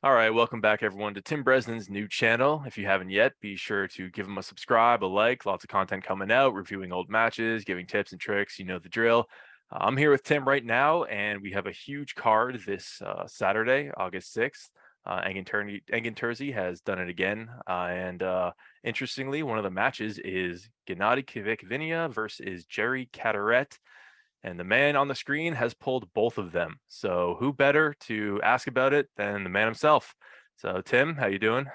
All right, welcome back everyone to Tim Bresnan's new channel. If you haven't yet, be sure to give him a subscribe, a like. Lots of content coming out, reviewing old matches, giving tips and tricks. You know the drill. I'm here with Tim right now, and we have a huge card this Saturday, August 6th. Engin Terzi has done it again, and interestingly, one of the matches is Genadi Kvikvinia versus Jerry Cadorette. And the man on the screen has pulled both of them. So who better to ask about it than the man himself? So Tim, how you doing?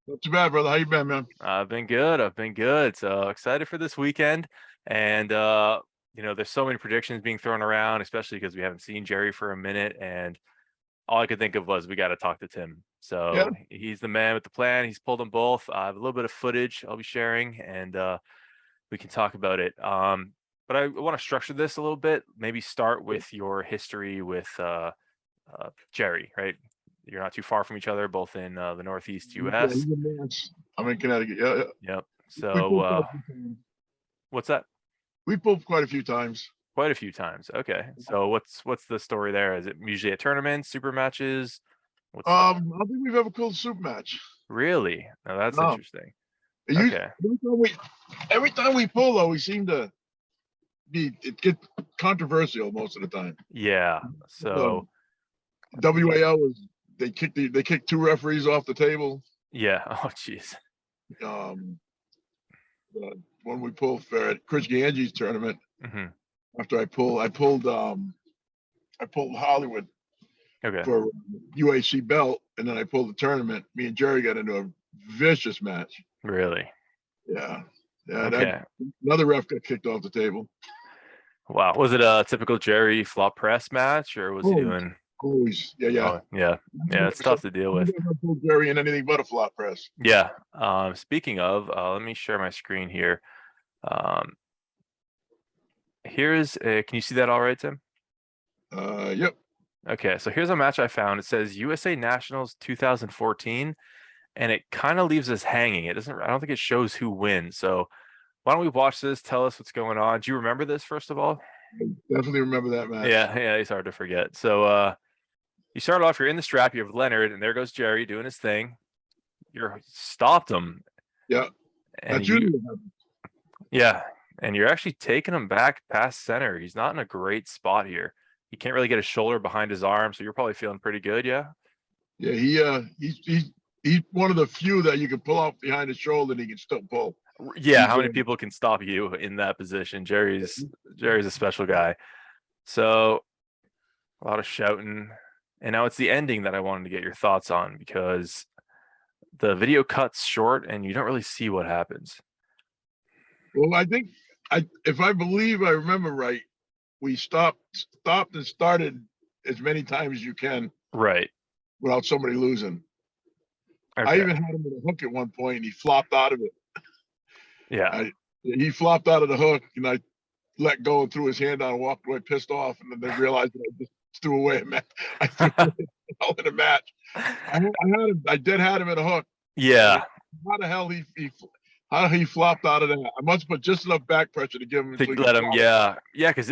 Not too bad, brother. How you been, man? I've been good. I've been good. So excited for this weekend. And there's so many predictions being thrown around, especially because we haven't seen Jerry for a minute. And all I could think of was we got to talk to Tim. Yeah. So he's the man with the plan. He's pulled them both. I have a little bit of footage I'll be sharing, and we can talk about it. But I want to structure this a little bit. Maybe start with your history with Jerry, right? You're not too far from each other, both in the Northeast Yeah, U.S. I'm in Connecticut. Yeah. Yep. We pulled So, what's that? we pulled quite a few times. Quite a few times. Okay. So, what's the story there? Is it usually at tournaments, super matches? What's I don't think we've ever pulled a soup match. really? Now that's No. interesting. Okay. Every time we pull, though, we seem to it get controversial most of the time. Yeah. So, WAL was they kicked two referees off the table. yeah. Oh, jeez. When we pulled for Chris Ganji's tournament, Hmm. after I pulled Hollywood Okay. for UAC belt, and then I pulled the tournament. Me and Jerry got into a vicious match. Really? Yeah. Okay. Another ref got kicked off the table. Wow. Was it a typical Jerry flop press match, or was he doing? Always. Yeah. Oh, yeah. Yeah, it's tough to deal with. I never pulled Jerry in anything but a flop press. Yeah. Speaking of, let me share my screen here. Can you see that all right, Tim? Yep. Okay, so here's a match I found. It says USA Nationals 2014, and it kind of leaves us hanging. I don't think it shows who wins. So why don't we watch this? Tell us what's going on. Do you remember this, first of all? I definitely remember that match. Yeah, it's hard to forget. So you start off, you're in the strap, you have Leonard, and there goes Jerry doing his thing. You're stopped him. Yeah. And Yeah. and you're actually taking him back past center. He's not in a great spot here. He can't really get his shoulder behind his arm, so you're probably feeling pretty good, yeah? Yeah, he's one of the few that you can pull off behind his shoulder and he can still pull. Yeah, how many people can stop you in that position? Jerry's a special guy. So a lot of shouting. And now it's the ending that I wanted to get your thoughts on, because the video cuts short and you don't really see what happens. Well, I think if I believe I remember right, we stopped and started as many times as you can, right, without somebody losing. Okay. I even had him with a hook at one point, and he flopped out of it. Yeah. He flopped out of the hook, and I let go and threw his hand down and walked away pissed off, and then they realized that I just threw away a match. I threw away in a match. I did have him in a hook. Yeah. How the hell he flopped out of that? I must put just enough back pressure to give him to let him. Yeah, because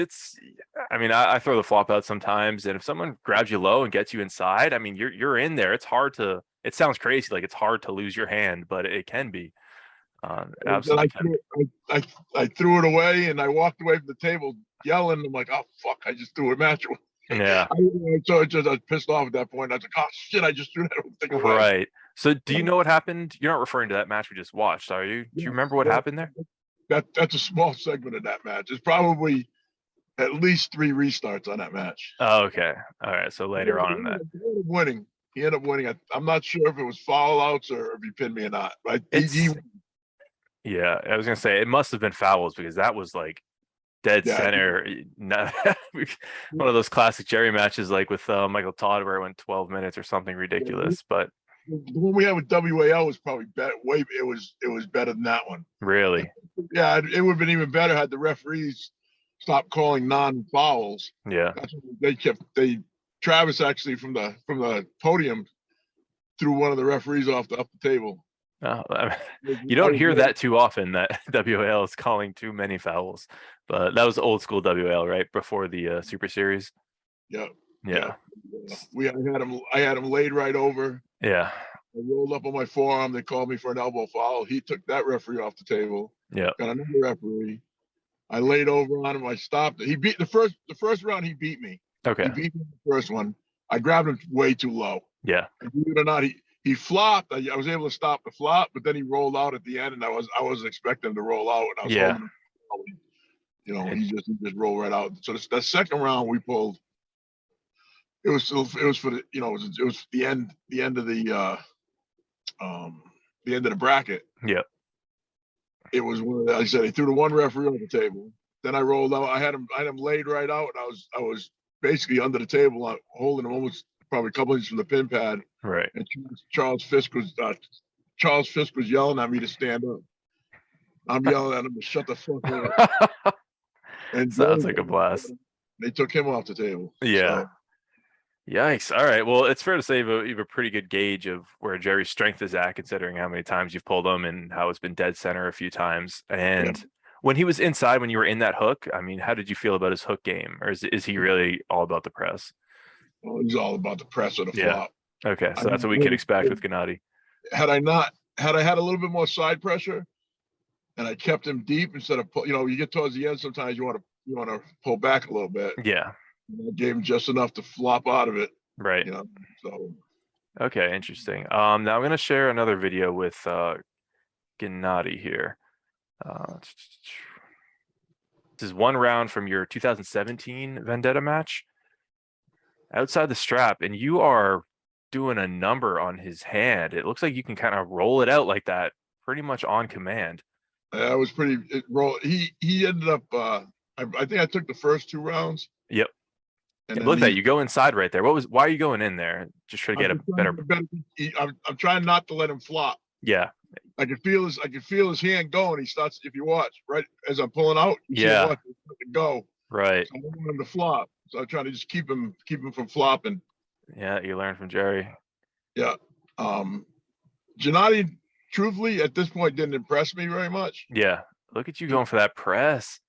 I throw the flop out sometimes, and if someone grabs you low and gets you inside, I mean, you're in there. It's hard to. It sounds crazy, like it's hard to lose your hand, but it can be. Absolutely. I threw it away, and I walked away from the table yelling. I'm like, "Oh fuck! I just threw a match away." Yeah. I was pissed off at that point. I was like, "Oh shit! I just threw that thing away." Right. So, do you know what happened? You're not referring to that match we just watched, are you? Do you remember what happened there? That's a small segment of that match. There's probably at least 3 restarts on that match. Oh, okay. All right. So later on in that, he ended up winning. I'm not sure if it was foul outs or if he pinned me or not. Right? Yeah, I was gonna say it must have been fouls, because that was like dead center. One of those classic Jerry matches, like with Michael Todd, where it went 12 minutes or something ridiculous. But the one we had with WAL was probably better. It was better than that one. Really? Yeah, it would have been even better had the referees stopped calling non-fouls. Yeah. Travis actually from the podium threw one of the referees off the table. You don't hear that too often, that WAL is calling too many fouls, but that was old school WAL, right? Before the Super Series. Yeah. Yeah. I had him laid right over. Yeah. I rolled up on my forearm. They called me for an elbow foul. He took that referee off the table. Yeah. Got another referee. I laid over on him. I stopped it. He beat the first round. He beat me. Okay. He beat me in the first one. I grabbed him way too low. Yeah. And believe it or not, he flopped. I was able to stop the flop, but then he rolled out at the end, and I wasn't expecting him to roll out. And I was holding him. You know, he just rolled right out. So that second round we pulled. It was for the, you know, it was the end of the end of the bracket. Yeah. It was one of the, like I said, he threw the one referee on the table. Then I rolled out. I had him laid right out. And I was basically under the table, holding him almost probably a couple inches from the pin pad. Right. And Charles Fisk was yelling at me to stand up. I'm yelling at him to shut the fuck up. And sounds like a blast. They took him off the table. Yeah. So. Yikes. All right. Well, it's fair to say you have a pretty good gauge of where Jerry's strength is at, considering how many times you've pulled him and how it's been dead center a few times. And when he was inside, when you were in that hook, I mean, how did you feel about his hook game? Or is he really all about the press? Well, he's all about the press or the flop. Okay. So that's what we can expect with Genadi. Had I had a little bit more side pressure and I kept him deep instead of, you know, you get towards the end, sometimes you want to pull back a little bit. Yeah. I gave him just enough to flop out of it. Right. You know, so. Okay, interesting. Now I'm going to share another video with Genadi here. This is one round from your 2017 Vendetta match. Outside the strap, and you are doing a number on his hand. It looks like you can kind of roll it out like that, pretty much on command. I was pretty roll. He ended up. I think I took the first two rounds. Yep. And look at that. You go inside right there. Why are you going in there? Just try to get a better. I'm trying not to let him flop. Yeah. I can feel his hand going. He starts. If you watch right as I'm pulling out, yeah. Go. Right. So I don't want him to flop. So I'm trying to just keep him from flopping. Yeah, you learn from Jerry. Yeah. Genadi, truthfully, at this point, didn't impress me very much. Yeah. Look at you going for that press.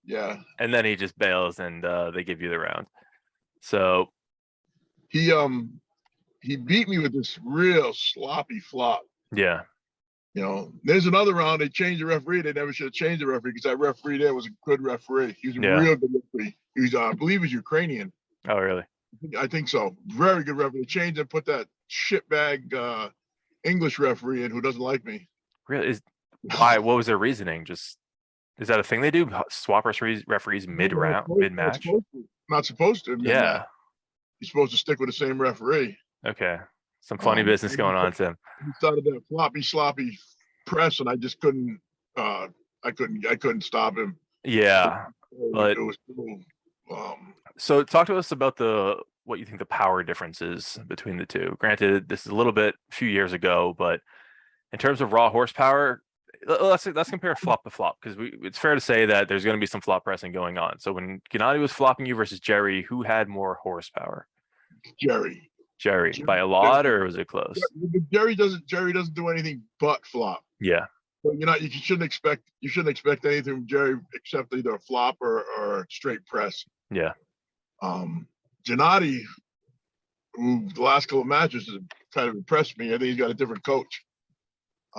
Yeah. And then he just bails and they give you the round. So he beat me with this real sloppy flop. Yeah. You know, there's another round. They changed the referee. They never should have changed the referee because that referee there was a good referee. He was a real good referee. He was, I believe, he's Ukrainian. Oh, really? I think so. Very good referee. They changed and put that shitbag English referee in who doesn't like me. Really? Why? What was their reasoning? Just is that a thing they do? Swap referees mid-round, mid-match? Not supposed to. Yeah. You're supposed to stick with the same referee. Okay. Some funny business going on, Tim. He started that floppy, sloppy press, and I just couldn't. I couldn't stop him. Yeah, but it was. So talk to us about what you think the power difference is between the two. Granted, this is a few years ago, but in terms of raw horsepower, let's compare flop to flop, because it's fair to say that there's going to be some flop pressing going on. So when Genadi was flopping you versus Jerry, who had more horsepower? Jerry by a lot, or was it close? Jerry doesn't do anything but flop. Yeah. So you shouldn't expect anything from Jerry except either a flop or straight press. Yeah. Genadi, who the last couple of matches has kind of impressed me. I think he's got a different coach.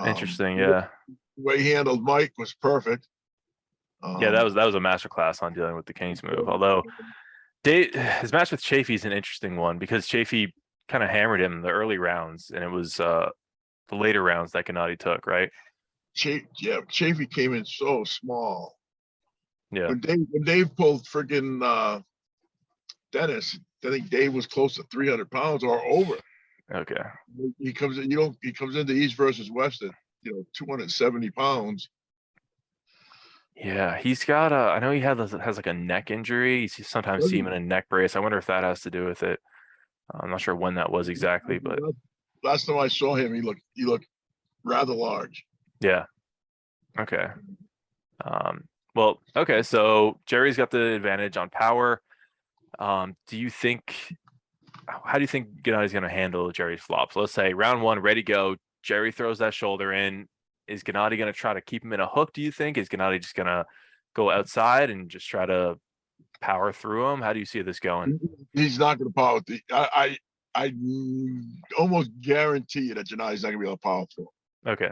Interesting, yeah. The way he handled Mike was perfect. Yeah, that was a masterclass on dealing with the King's move. Although his match with Chafee is an interesting one because Chafee kind of hammered him in the early rounds, and it was the later rounds that Genadi took, right? Chafee came in so small. Yeah. When Dave pulled freaking Dennis, I think Dave was close to 300 pounds or over. Okay. He comes into East versus West at 270 pounds. Yeah, he's got I know he has like a neck injury. You sometimes see him in a neck brace. I wonder if that has to do with it. I'm not sure when that was exactly, but last time I saw him, he looked rather large. Yeah. Okay. Well, okay. So Jerry's got the advantage on power. How do you think Genadi's going to handle Jerry's flops? Let's say round one, ready, go. Jerry throws that shoulder in. Is Genadi going to try to keep him in a hook, do you think? Is Genadi just going to go outside and just try to power through him? How do you see this going? He's not going to power. I I almost guarantee you that Genadi's not gonna be able to power through. Okay.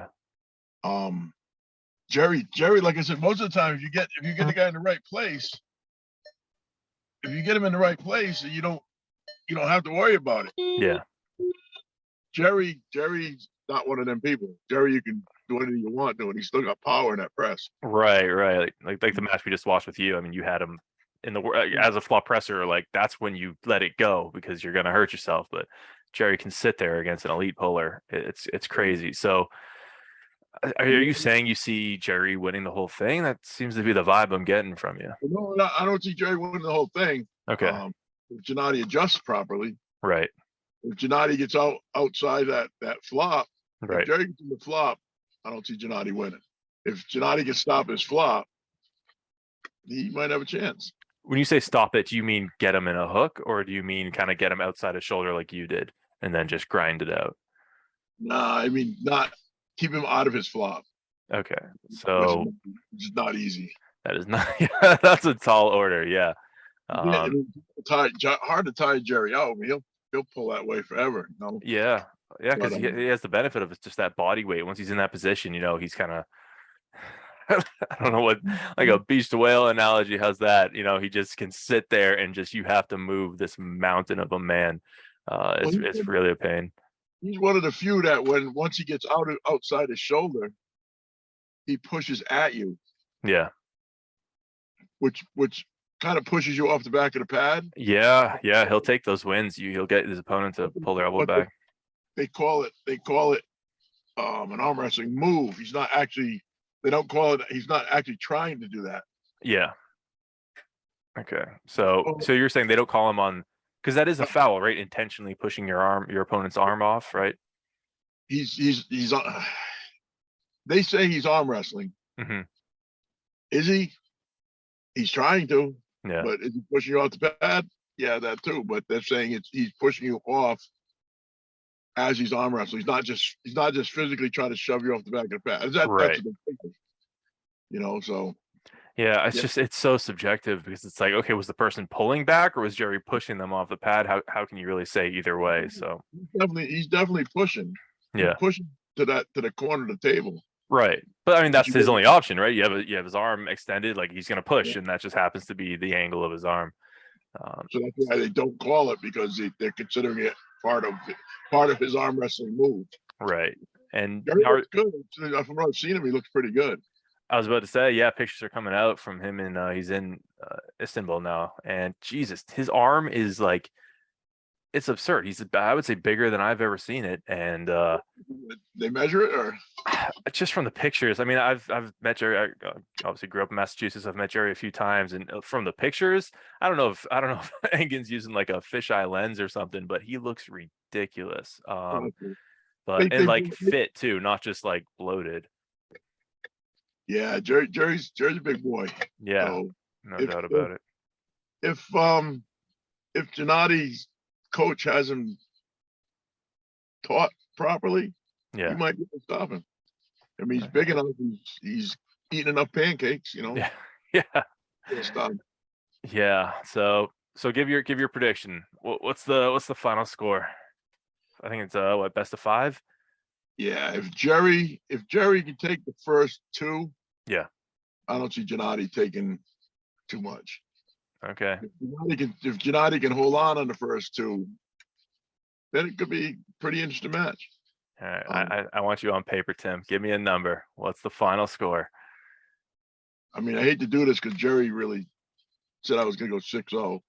Jerry, like I said, most of the time, if you get the guy in the right place, if you get him in the right place, you don't have to worry about it. Yeah. Jerry's not one of them people. Jerry, you can do anything you want to, and he's still got power in that press. Right. Like the match we just watched with you. I mean, you had him in the as a flop presser. Like that's when you let it go because you're gonna hurt yourself. But Jerry can sit there against an elite puller. It's crazy. So, are you saying you see Jerry winning the whole thing? That seems to be the vibe I'm getting from you. No, I don't see Jerry winning the whole thing. Okay. If Genadi adjusts properly, Right. if Genadi gets outside that flop, Right. if Jerry gets in the flop, I don't see Genadi winning. If Genadi can stop his flop, he might have a chance. When you say stop it, do you mean get him in a hook, or do you mean kind of get him outside his shoulder like you did, and then just grind it out? Nah, I mean not keep him out of his flop. Okay, so it's not easy. That is not. Yeah, that's a tall order. Yeah. It's hard to tie Jerry out. He'll pull that way forever. No. Yeah, because he has the benefit of just that body weight. Once he's in that position, he's kind of. I don't know what, like a beach to whale analogy. How's that? He just can sit there and you have to move this mountain of a man. It's really a pain. He's one of the few that once he gets outside his shoulder, he pushes at you. Yeah. Which kind of pushes you off the back of the pad. Yeah. He'll take those wins. He'll get his opponent to pull their elbow back. They call it an arm wrestling move. He's not actually. They don't call it. He's not actually trying to do that. Yeah. Okay. So you're saying they don't call him on because that is a foul, right? Intentionally pushing your opponent's arm off, right? He's they say he's arm wrestling. Mm-hmm. Is he? He's trying to. Yeah. But is he pushing you off the pad? Yeah, that too. But they're saying he's pushing you off as he's arm wrestling. He's not just physically trying to shove you off the back of the pad. Right. That's so. Yeah, it's so subjective because it's like, okay, was the person pulling back or was Jerry pushing them off the pad? How can you really say either way? So he's definitely pushing. Yeah. He's pushing to the corner of the table. Right. But I mean that's his only option, right? You have his arm extended, like he's gonna push, and that just happens to be the angle of his arm. So that's why they don't call it, because they're considering it part of his arm wrestling move. Right. And looks good. From what I've seen him, he looks pretty good. I was about to say, yeah, pictures are coming out from him, and he's in Istanbul now. And Jesus, his arm is like, it's absurd. I would say bigger than I've ever seen it. And they measure it, or just from the pictures. I mean, I've met Jerry. I obviously grew up in Massachusetts. I've met Jerry a few times, and from the pictures, I don't know if Engen's using like a fisheye lens or something, but he looks ridiculous. But and fit too, not just like bloated. Yeah, Jerry's a big boy. Yeah, so no doubt about it. If Genadi's coach has him taught properly, he might be able to stop him. I mean, he's big enough. He's eating enough pancakes, Yeah. Stop. Yeah. So give your prediction. What's the final score? I think it's best of 5. Yeah, if Jerry can take the first 2, yeah, I don't see Genadi taking too much. Okay. If Genadi can hold on the first 2, then it could be a pretty interesting match. All right, I want you on paper, Tim. Give me a number. What's the final score? I mean, I hate to do this because Jerry really said I was going to go 6-0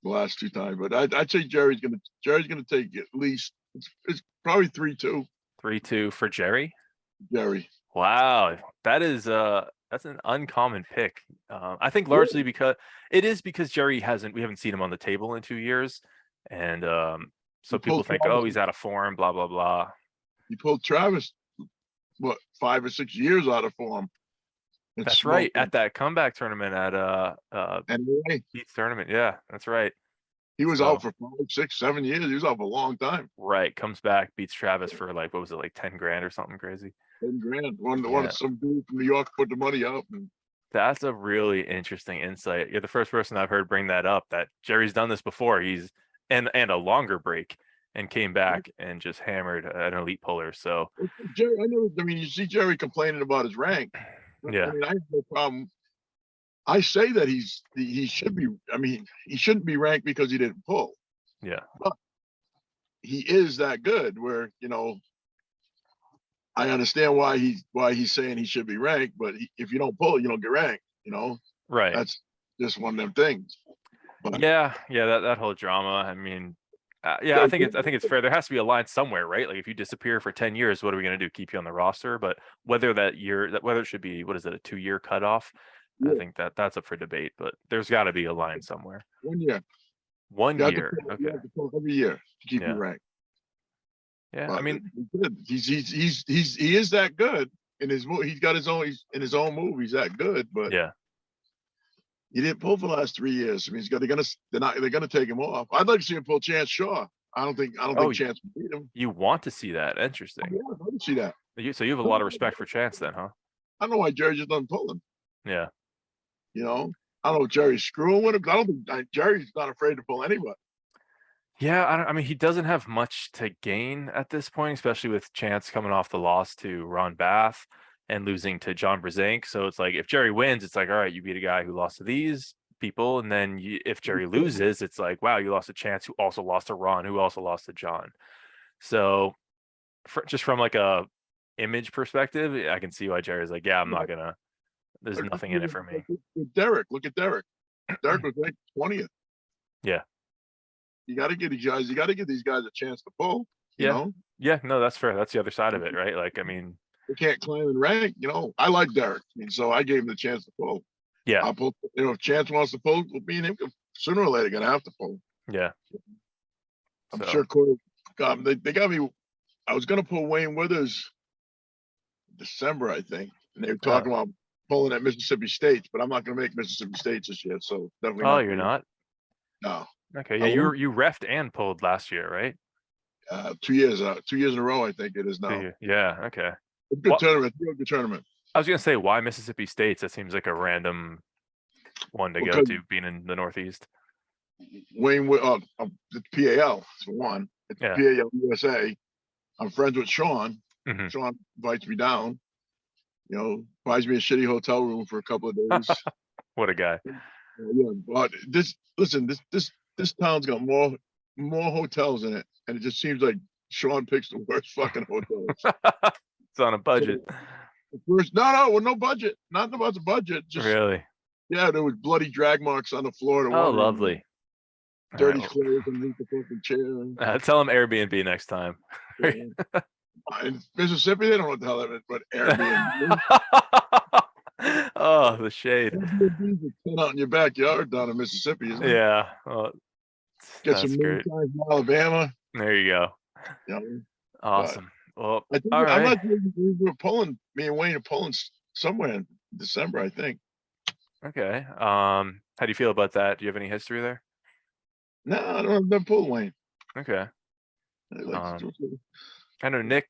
the last 2 times, but I'd say Jerry's going to take at least it's probably 3-2. 3-2 for Jerry. Jerry. Wow, that's an uncommon pick. I think largely because Jerry we haven't seen him on the table in 2 years, and so people think, oh, he's out of form, blah blah blah. He pulled Travis 5 or 6 years out of form. That's right, at that comeback tournament at NWA Pete's tournament. Yeah, that's right. He was out for 5, 6, 7 years. He was out for a long time. Right, comes back, beats Travis for like, what was it, like 10 grand or something crazy? 10 grand. One some dude from New York put the money up. That's a really interesting insight. You're the first person I've heard bring that up. That Jerry's done this before. And a longer break, and came back and just hammered an elite puller. So Jerry, I mean, you see Jerry complaining about his rank. yeah, I mean, I have no problem. I say that he should be. I mean, he shouldn't be ranked because he didn't pull. yeah, But he is that good. Where I understand why he's saying he should be ranked. But if you don't pull, you don't get ranked. right. That's just one of them things. But Yeah, that whole drama. I mean, yeah, I think it's fair. There has to be a line somewhere, right? Like if you disappear for 10 years, what are we going to do? Keep you on the roster? But whether whether it should be, what is it, a 2-year cutoff? I yeah, think that's up for debate. But there's got to be a line somewhere. 1 year. One You have to year, pull, you okay. have to pull every year to keep you Yeah, ranked. yeah. I But mean, he is that good in his move. He's got his own. He's in his own move. He's that good. But yeah, he didn't pull for the last 3 years. I mean, they're gonna take him off. I'd like to see him pull Chance Shaw. I don't think Oh, Chance will beat him. you want to see that? Oh, Interesting. yeah, I'd love to see that. So you have a lot of respect for Chance, then, huh? I don't know why Jerry just doesn't pull him. Yeah. I don't know if Jerry's screwing with him. I don't think Jerry's not afraid to pull anybody. Yeah, I mean, he doesn't have much to gain at this point, especially with Chance coming off the loss to Ron Bath and losing to John Brzenk. So it's like if Jerry wins, it's like, all right, you beat a guy who lost to these people, and then if Jerry loses, it's like, wow, you lost to Chance, who also lost to Ron, who also lost to John. So just from like a image perspective, I can see why Jerry's like, yeah, I'm not gonna. There's nothing in it for me. Derek, look at Derek. Derek was ranked 20th. Yeah. You got to give these guys. You got to give these guys a chance to pull. Yeah. Yeah. No, that's fair. That's the other side of it, right? Like, I mean, they can't climb and rank. I like Derek. I mean, so I gave him the chance to pull. Yeah. I'll pull. If Chance wants to pull, me and him sooner or later gonna have to pull. Yeah. I'm sure Corey. They got me. I was gonna pull Wayne Withers December, I think, and they were talking about pulling at Mississippi State, but I'm not gonna make Mississippi State this year, so definitely. Oh, you're not? No. Okay. Yeah, you refed and pulled last year, right? 2 years. 2 years in a row, I think it is now. Yeah. Okay. Good tournament. Good tournament. I was gonna say, why Mississippi State? That seems like a random one to go to, being in the Northeast. Wayne, the PAL for one. It's PAL USA. I'm friends with Sean. Mm-hmm. Sean invites me down. Buys me a shitty hotel room for a couple of days. What a guy. Yeah, but this town's got more hotels in it, and it just seems like Sean picks the worst fucking hotels. It's on a budget. No budget. Not about the budget. Just really. Yeah, there was bloody drag marks on the floor. Oh, lovely. Dirty clothes underneath the fucking chair. Tell him Airbnb next time. Yeah. In Mississippi, they don't know what the hell that is, but Airbnb. Oh, the shade. Airbnb's out in your backyard down in Mississippi, isn't it? Yeah. Well, get some moonshine from Alabama. There you go. Yeah. Awesome. Well, I think all right. I'm not sure we were pulling. Me and Wayne are pulling somewhere in December, I think. Okay. How do you feel about that? Do you have any history there? No, I don't have to pull Wayne. Okay. I know Nick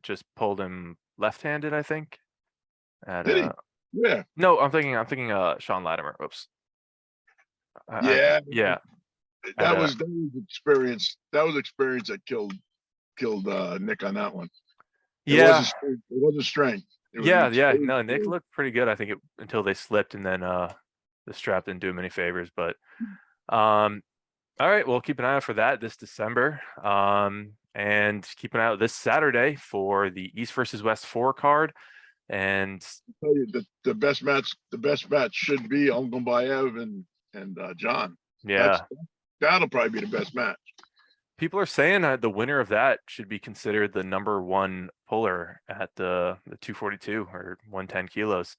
just pulled him left-handed, I think. Did he? Yeah. No, I'm thinking Sean Latimer. Oops. Yeah. That was experience. That was experience that killed Nick on that one. It wasn't strength. No, Nick looked pretty good. I think until they slipped, and then the strap didn't do him any favors. But all right, we'll keep an eye out for that this December. And keep an eye out this Saturday for the East versus West 4 card. And I'll tell you the best match should be Ongombayev and John. Yeah. That'll probably be the best match. People are saying that the winner of that should be considered the number 1 puller at the 242 or 110 kilos.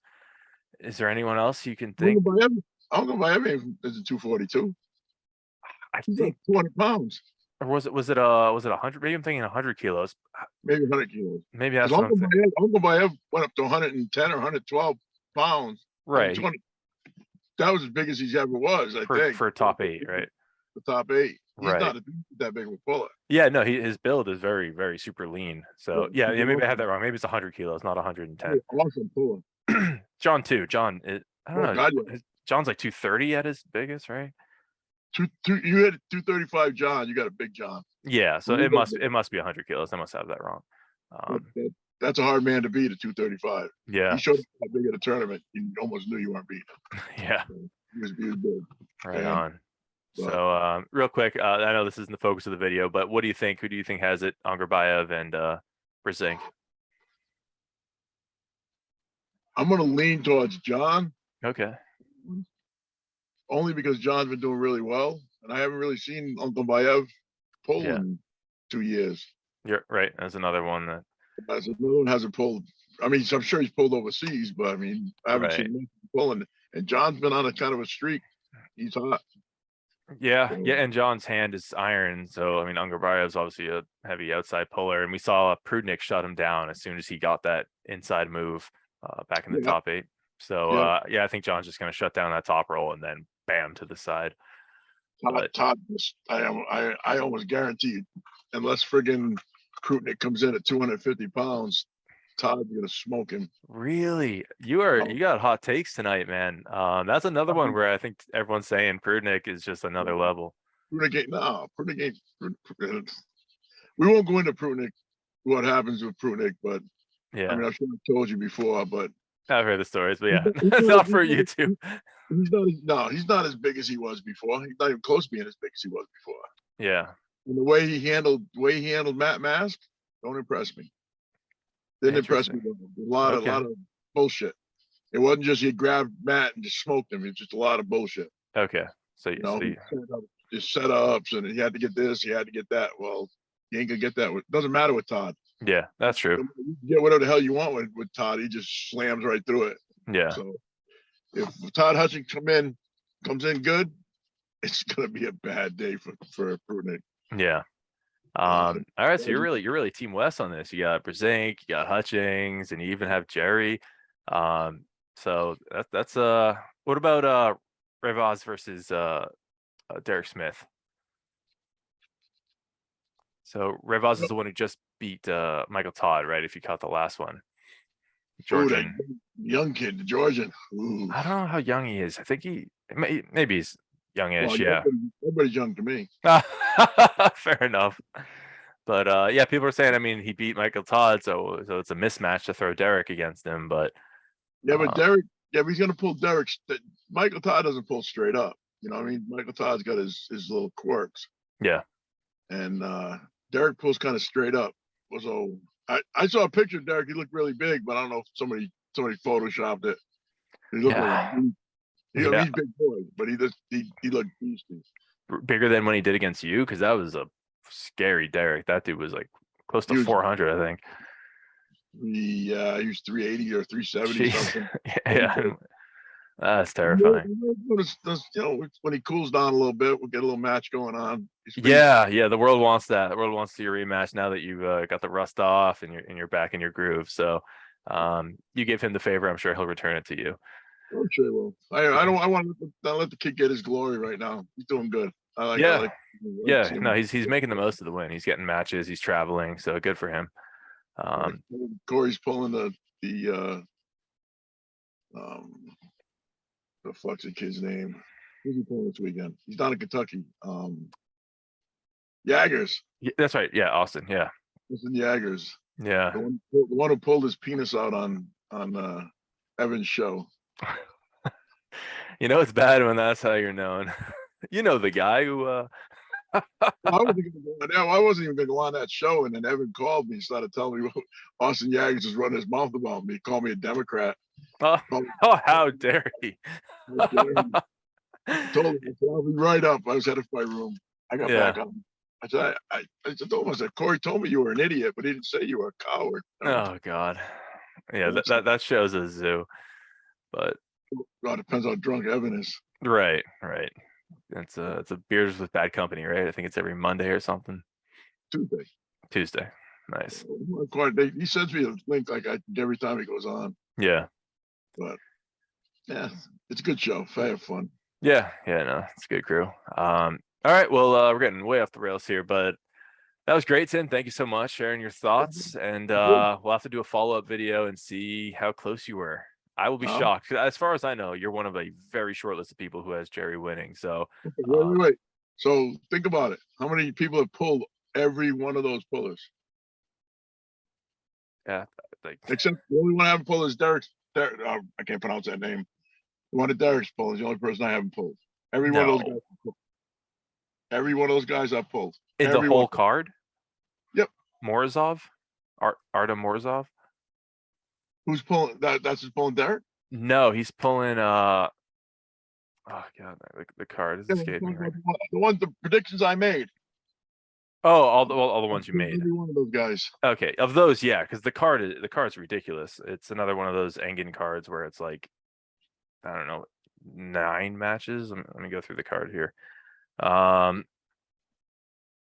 Is there anyone else you can think? Ongombayev is a 242. I think 200 pounds. Or was it 100? Maybe I'm thinking 100 kilos. Maybe 100 kilos. Maybe that's what I'm thinking. Ongombayev went up to 110 or 112 pounds. Right. That was as big as he ever was, I think. For top 8, right? The top 8. He's right. not that big of a puller. Yeah, no, his build is very, very super lean. So yeah, maybe I had that wrong. Maybe it's 100 kilos, not 110. Awesome puller. John too. John, I don't know. God, John's like 230 at his biggest, right? You hit 235 John, you got a big John. Yeah, so it must be 100 kilos. I must have that wrong. That's a hard man to beat at 235. Yeah. He showed up that big at a tournament. You almost knew you weren't beating him. Yeah. So he was big. Right on. So real quick, I know this isn't the focus of the video, but what do you think? Who do you think has it? Angerbayev and Brezink? I'm going to lean towards John. Okay. Only because John's been doing really well, and I haven't really seen Angerbayev pull in 2 years. You're right. That's another one that. Another one hasn't pulled. I mean, I'm sure he's pulled overseas, but I mean, I haven't seen him pulling. And John's been on a kind of a streak. He's hot. Yeah, and John's hand is iron, so I mean, Angerbayev's obviously a heavy outside puller, and we saw Prudnik shut him down as soon as he got that inside move back in the top 8. So I think John's just going to shut down that top roll and then bam to the side. Todd, I almost guarantee you, unless friggin' Prudnik comes in at 250 pounds, Todd's gonna smoke him. Really? You got hot takes tonight, man. That's another one where I think everyone's saying Prudnik is just another level. Prudnik ain't. We won't go into Prudnik, what happens with Prudnik, but I mean, I'm sure I told you before, but I've heard the stories, but yeah, it's not for YouTube. He's not as big as he was before. He's not even close to being as big as he was before. Yeah. And the way he handled Matt Mask, don't impress me. Didn't impress me. A lot of bullshit. It wasn't just he grabbed Matt and just smoked him. It's just a lot of bullshit. Okay. So just setups, and he had to get this, he had to get that. Well, you ain't gonna get that. It doesn't matter with Todd. Yeah, that's true. You get whatever the hell you want with Todd. He just slams right through it. Yeah. So if Todd Hutchings comes in good, it's gonna be a bad day for Prudnik. Yeah. All right. So you're really Team West on this. You got Brezink, you got Hutchings, and you even have Jerry. So that's what about Revaz versus Derek Smith? So Revaz is the one who just beat Michael Todd, right? If you caught the last one. Georgian. Young kid, the Georgian. Ooh. I don't know how young he is. I think maybe he's youngish. Yeah. Everybody's young to me. Fair enough. But yeah, people are saying, I mean, he beat Michael Todd, so it's a mismatch to throw Derek against him. But but Derek, he's gonna pull Derek. Michael Todd doesn't pull straight up. You know what I mean? Michael Todd's got his little quirks. Yeah. And Derek pulls kind of straight up. So I saw a picture of Derek. He looked really big, but I don't know if somebody photoshopped it. He looked like he's a big boy, but he looked beastie. Bigger than when he did against you, because that was a scary Derek. That dude was like close to 400, I think. He was 380 or 370 something. Yeah. That's terrifying. When he cools down a little bit, we'll get a little match going on. Yeah. The world wants that. The world wants to see a rematch now that you've got the rust off and you're back in your groove. So you give him the favor, I'm sure he'll return it to you. I'm sure he will. I want to let the kid get his glory right now. He's doing good. No, he's making the most of the win. He's getting matches. He's traveling, so good for him. Corey's pulling the fuck's the kid's name? Who's he pulling this weekend? He's down in Kentucky. Jaggers. Yeah, that's right. Yeah, Austin. Yeah. Austin Jaggers. Yeah. The one who pulled his penis out on Evan's show. It's bad when that's how you're known. You know the guy who I wasn't even gonna go on that show, and then Evan called me and started telling me Austin Jaggers was running his mouth about me. He called me a Democrat. Oh, how dare he? I told him, I'll be right up. I was headed for my room. I got back on. I told him, Corey told me you were an idiot, but he didn't say you were a coward. Oh God. Yeah, that shows a zoo. But it depends how drunk Evan is. Right. It's a beers with bad company, right? I think it's every Monday or something. Tuesday. Nice. He sends me a link every time he goes on. Yeah. But yeah, it's a good show. I have fun. Yeah, no, it's a good crew. All right, well, we're getting way off the rails here, but that was great, Tim. Thank you so much for sharing your thoughts, and we'll have to do a follow-up video and see how close you were. I will be shocked. As far as I know, you're one of a very short list of people who has Jerry winning. So wait. So think about it. How many people have pulled every one of those pullers? yeah, Except the only one I haven't pulled is Derek. I can't pronounce that name. The one that Derek's pulled is the only person I haven't pulled. Every one of those guys. Every one of those guys I've pulled. In the whole card? Yep. Morozov? Artem Morozov? Who's pulling that? That's just pulling Derek? No, he's pulling oh god, the card is escaping right. The predictions I made. Oh, all the ones you made. Every one of those guys. Okay, of those, yeah, because the card's ridiculous. It's another one of those Engen cards where it's like, I don't know, 9 matches. Let me go through the card here. I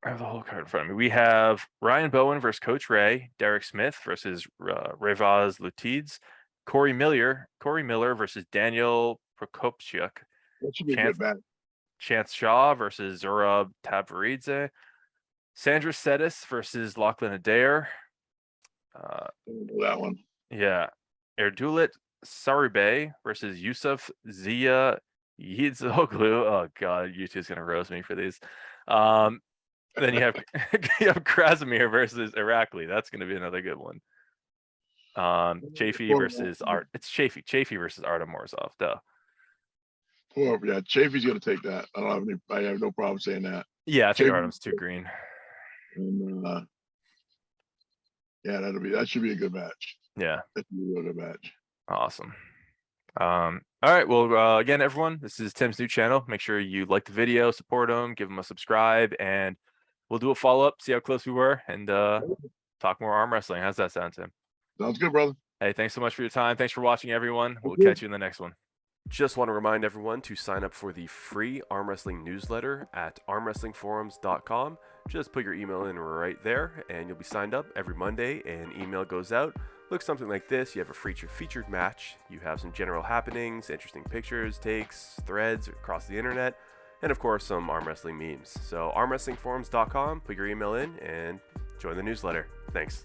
have the whole card in front of me. We have Ryan Bowen versus Coach Ray, Derek Smith versus Revaz Lutides, Corey Miller versus Daniel Prokopchuk. That should be a good match. Chance Shaw versus Zurab Tabaridze, Sandra Sedis versus Lachlan Adair. That one. Yeah. Erdulit Saribay versus Yusuf Zia Yidzoglu. Oh god, YouTube's gonna roast me for these. Then you have Krasimir versus Irakli. That's gonna be another good one. Chafee versus Art. It's Chafee versus Artem Morozov. Duh. Well, yeah, Chafee's gonna take that. I have no problem saying that. Yeah, I think Artem's too green. And yeah, that should be a good match. Yeah, that should be a real good match. Awesome. All right. Well, again, everyone, this is Tim's new channel. Make sure you like the video, support him, give him a subscribe, and we'll do a follow up, see how close we were, and talk more arm wrestling. How's that sound, Tim? Sounds good, brother. Hey, thanks so much for your time. Thanks for watching, everyone. We'll catch you in the next one. Just want to remind everyone to sign up for the free arm wrestling newsletter at armwrestlingforums.com. Just put your email in right there, and you'll be signed up every Monday. An email goes out. Looks something like this. You have a featured match. You have some general happenings, interesting pictures, takes, threads across the internet, and of course some arm wrestling memes. So armwrestlingforums.com. Put your email in and join the newsletter. Thanks.